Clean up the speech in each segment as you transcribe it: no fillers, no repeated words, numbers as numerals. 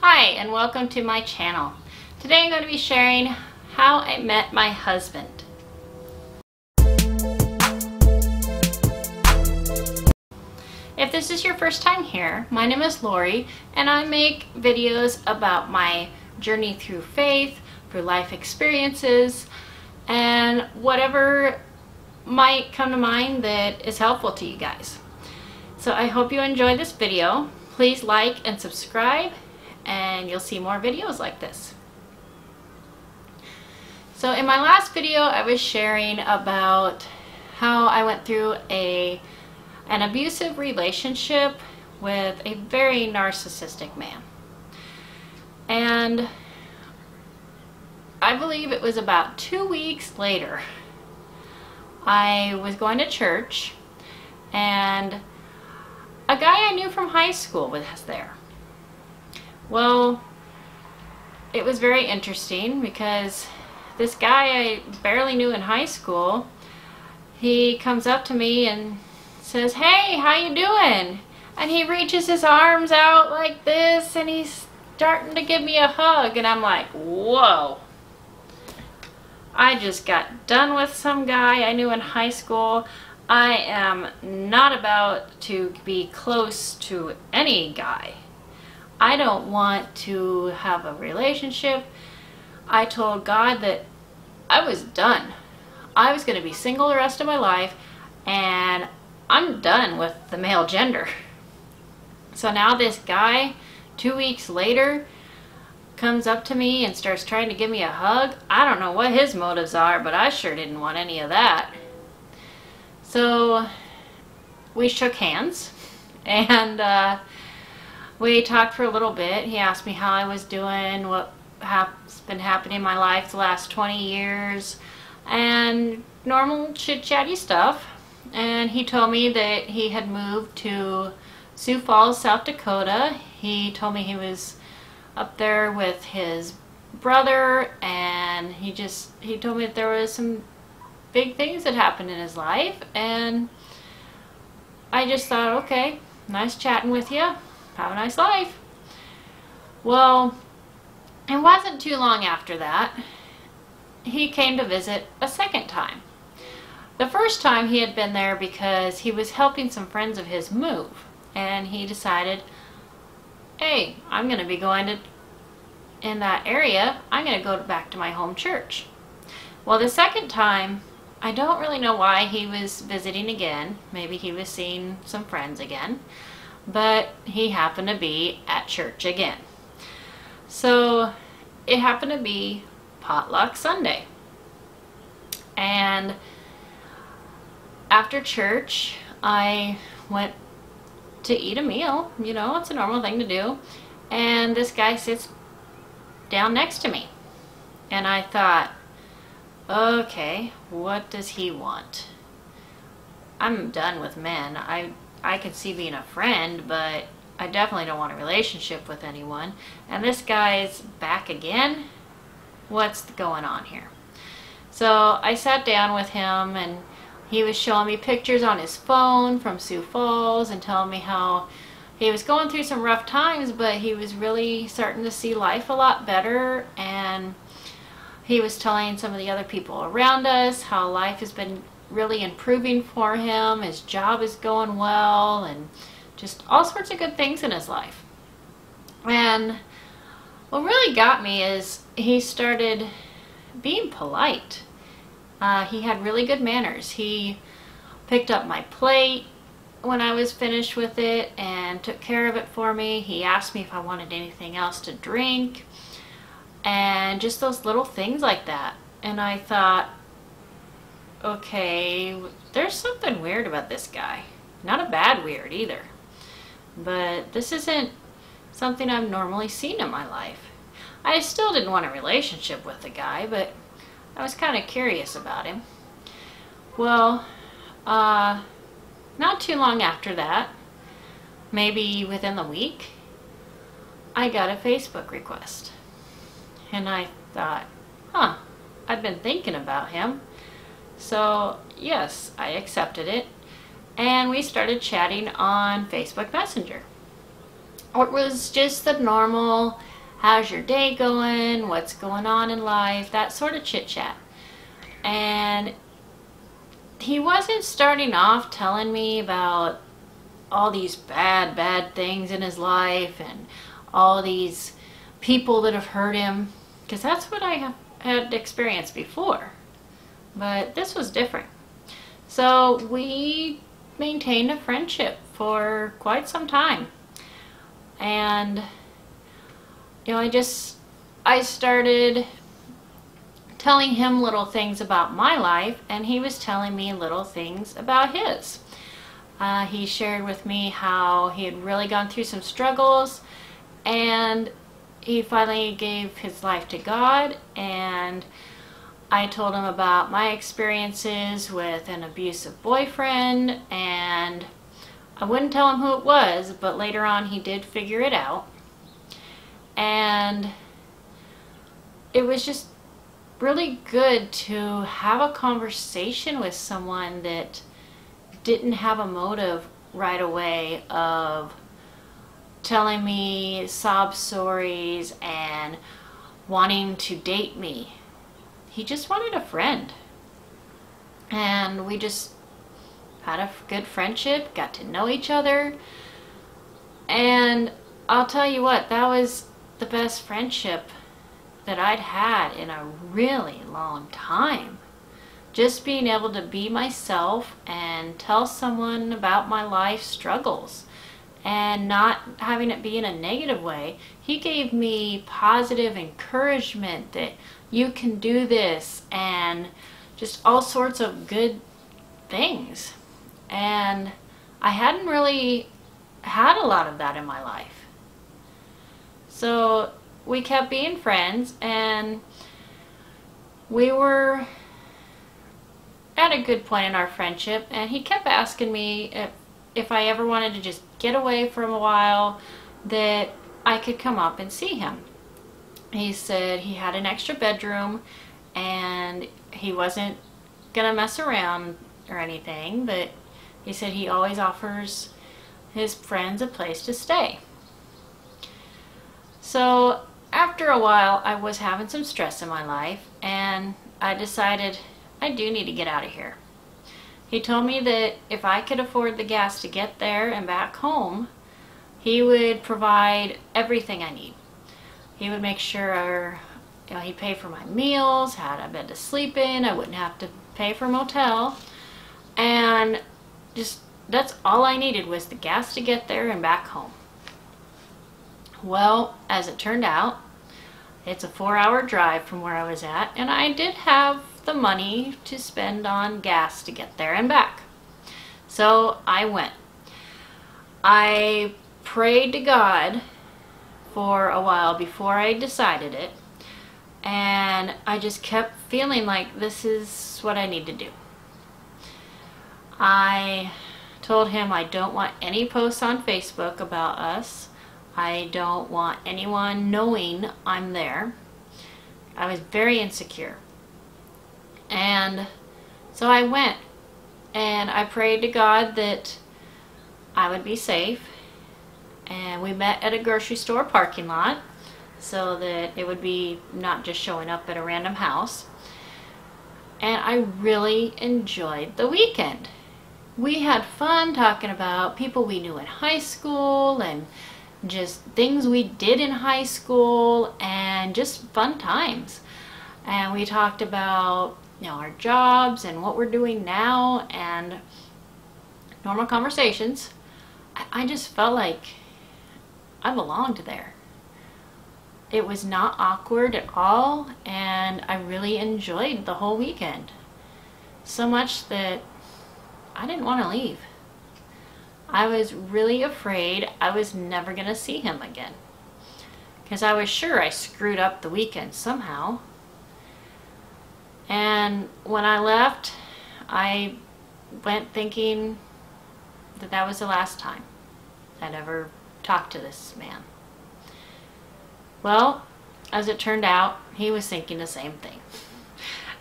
Hi, and welcome to my channel. Today I'm going to be sharing how I met my husband. If this is your first time here, my name is Lori, and I make videos about my journey through faith, through life experiences, and whatever might come to mind that is helpful to you guys. So I hope you enjoy this video. Please like and subscribe, and you'll see more videos like this. So in my last video I was sharing about how I went through an abusive relationship with a very narcissistic man. And I believe it was about 2 weeks later I was going to church, and a guy I knew from high school was there. Well, it was very interesting because this guy I barely knew in high school, he comes up to me and says, "Hey, how you doing?" And he reaches his arms out like this and he's starting to give me a hug, and I'm like, whoa. I just got done with some guy I knew in high school. I am not about to be close to any guy. I don't want to have a relationship. I told God that I was done. I was going to be single the rest of my life, and I'm done with the male gender. So now this guy, 2 weeks later, comes up to me and starts trying to give me a hug. I don't know what his motives are, but I sure didn't want any of that. So we shook hands, and we talked for a little bit. He asked me how I was doing, what has been happening in my life the last 20 years, and normal chit-chatty stuff. And he told me that he had moved to Sioux Falls, South Dakota. He told me he was up there with his brother, and he told me that there was some big things that happened in his life, and I just thought, okay, nice chatting with you. Have a nice life. Well, it wasn't too long after that he came to visit a second time. The first time he had been there because he was helping some friends of his move, and he decided, hey, I'm going to be going in that area. I'm going to go back to my home church. Well, the second time, I don't really know why he was visiting again. Maybe he was seeing some friends again. But he happened to be at church again. So it happened to be Potluck Sunday. And after church, I went to eat a meal. You know, it's a normal thing to do. And this guy sits down next to me. And I thought, okay, what does he want? I'm done with men. I could see being a friend, but I definitely don't want a relationship with anyone. And this guy's back again? What's going on here? So I sat down with him, and he was showing me pictures on his phone from Sioux Falls and telling me how he was going through some rough times, but he was really starting to see life a lot better. And he was telling some of the other people around us how life has been really improving for him. His job is going well, and just all sorts of good things in his life. And what really got me is he started being polite. He had really good manners. He picked up my plate when I was finished with it and took care of it for me. He asked me if I wanted anything else to drink, and just those little things like that. And I thought, okay, there's something weird about this guy. Not a bad weird either, but this isn't something I've normally seen in my life. I still didn't want a relationship with the guy, but I was kind of curious about him. Well, not too long after that, maybe within the week, I got a Facebook request. And I thought, huh, I've been thinking about him. So yes, I accepted it, and we started chatting on Facebook Messenger. It was just the normal how's your day going, what's going on in life, that sort of chit chat. And he wasn't starting off telling me about all these bad things in his life and all these people that have hurt him, because that's what I had experienced before. But this was different. So we maintained a friendship for quite some time. And, you know, I started telling him little things about my life, and he was telling me little things about his. He shared with me how he had really gone through some struggles, and he finally gave his life to God. And I told him about my experiences with an abusive boyfriend, and I wouldn't tell him who it was, but later on he did figure it out. And it was just really good to have a conversation with someone that didn't have a motive right away of telling me sob stories and wanting to date me. He just wanted a friend. And we just had a good friendship, got to know each other. And I'll tell you what, that was the best friendship that I'd had in a really long time. Just being able to be myself and tell someone about my life struggles and not having it be in a negative way. He gave me positive encouragement that you can do this and just all sorts of good things. And I hadn't really had a lot of that in my life. So we kept being friends, and we were at a good point in our friendship, and he kept asking me if I ever wanted to just get away for a while, that I could come up and see him. He said he had an extra bedroom and he wasn't gonna mess around or anything, but he said he always offers his friends a place to stay. So after a while, I was having some stress in my life, and I decided I do need to get out of here. He told me that if I could afford the gas to get there and back home, he would provide everything I need. He would make sure, you know, he'd pay for my meals, had a bed to sleep in, I wouldn't have to pay for a motel, and just that's all I needed was the gas to get there and back home. Well, as it turned out, it's a 4-hour drive from where I was at, and I did have the money to spend on gas to get there and back. So I went. I prayed to God for a while before I decided it, and I just kept feeling like this is what I need to do. I told him I don't want any posts on Facebook about us. I don't want anyone knowing I'm there. I was very insecure. And so I went, and I prayed to God that I would be safe. And we met at a grocery store parking lot so that it would be not just showing up at a random house. And I really enjoyed the weekend. We had fun talking about people we knew in high school and just things we did in high school and just fun times. And we talked about, you know, our jobs and what we're doing now and normal conversations. I just felt like I belonged there. It was not awkward at all, and I really enjoyed the whole weekend. So much that I didn't want to leave. I was really afraid I was never going to see him again, because I was sure I screwed up the weekend somehow. And when I left, I went thinking that that was the last time I'd ever talked to this man. Well, as it turned out, he was thinking the same thing.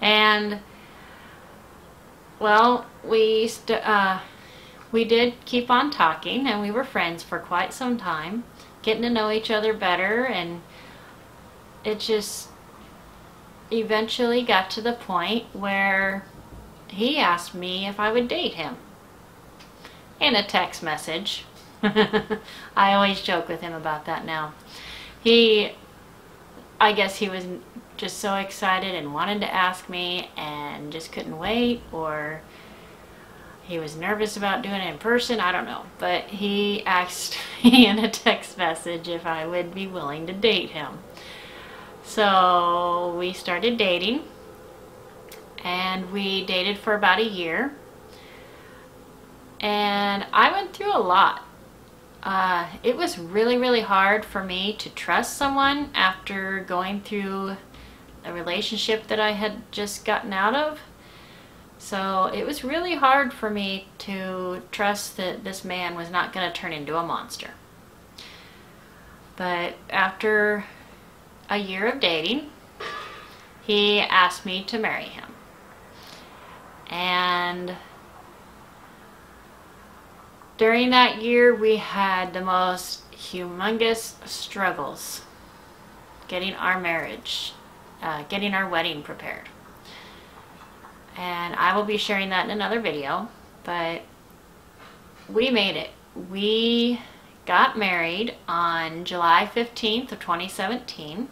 And well, we did keep on talking, and we were friends for quite some time, getting to know each other better, and it just eventually got to the point where he asked me if I would date him in a text message. I always joke with him about that now. I guess he was just so excited and wanted to ask me and just couldn't wait, or he was nervous about doing it in person, I don't know. But he asked me in a text message if I would be willing to date him. So we started dating, and we dated for about a year. And I went through a lot. It was really, really hard for me to trust someone after going through a relationship that I had just gotten out of. So it was really hard for me to trust that this man was not going to turn into a monster. But after a year of dating, he asked me to marry him. And during that year, we had the most humongous struggles getting our marriage, getting our wedding prepared. And I will be sharing that in another video, but we made it. We got married on July 15th of 2017.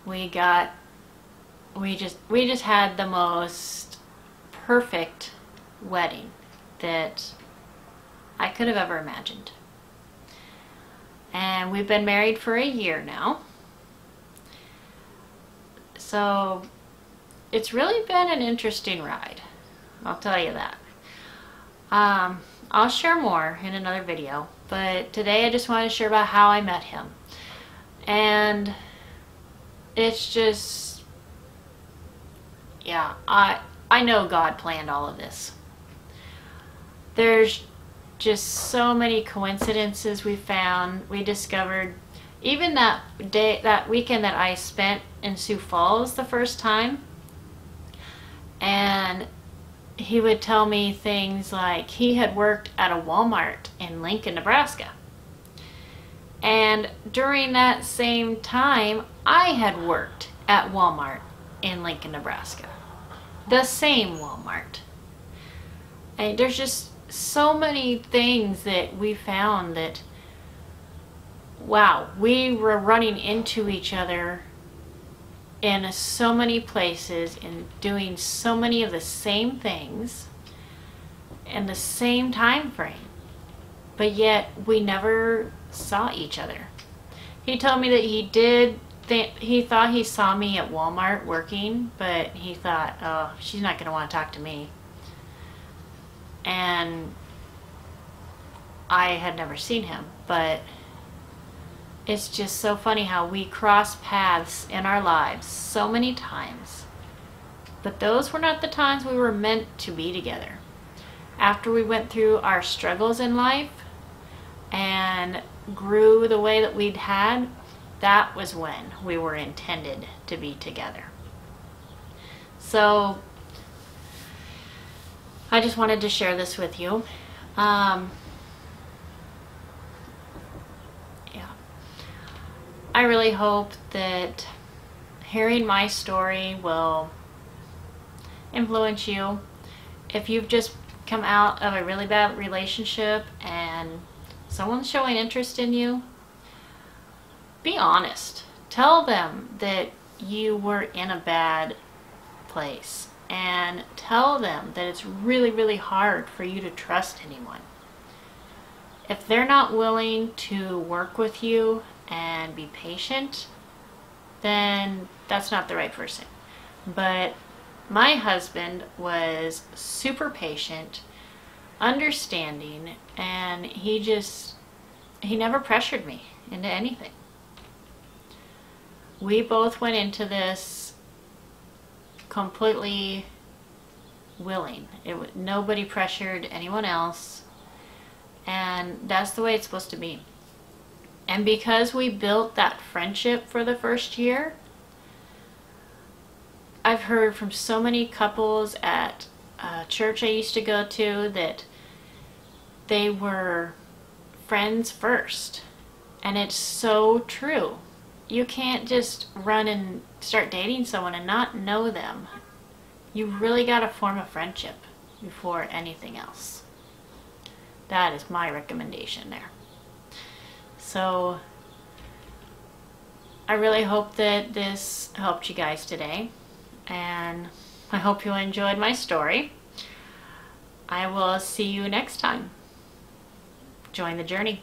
We just had the most perfect wedding that I could have ever imagined. And we've been married for a year now. So it's really been an interesting ride. I'll tell you that. I'll share more in another video, but today I just wanted to share about how I met him. And it's just, yeah, I know God planned all of this. There's just so many coincidences we found. We discovered, even that weekend that I spent in Sioux Falls the first time, and he would tell me things like he had worked at a Walmart in Lincoln, Nebraska. And during that same time, I had worked at Walmart in Lincoln, Nebraska. The same Walmart. And there's just so many things that we found that, wow, we were running into each other in so many places and doing so many of the same things in the same time frame, but yet we never saw each other. He told me that he thought he saw me at Walmart working, but he thought, oh, she's not going to want to talk to me. And I had never seen him, but it's just so funny how we cross paths in our lives so many times. But those were not the times we were meant to be together. After we went through our struggles in life and grew the way that we'd had, that was when we were intended to be together. So I just wanted to share this with you. I really hope that hearing my story will influence you. If you've just come out of a really bad relationship and someone's showing interest in you, be honest. Tell them that you were in a bad place, and tell them that it's really, really hard for you to trust anyone. If they're not willing to work with you and be patient, then that's not the right person. But my husband was super patient, understanding, and he never pressured me into anything. We both went into this completely willing. Nobody pressured anyone else, and that's the way it's supposed to be. And because we built that friendship for the first year, I've heard from so many couples at a church I used to go to that they were friends first. And it's so true. you can't just run and start dating someone and not know them. You really got to form a friendship before anything else. That is my recommendation there. So I really hope that this helped you guys today, and I hope you enjoyed my story. I will see you next time. Join the journey.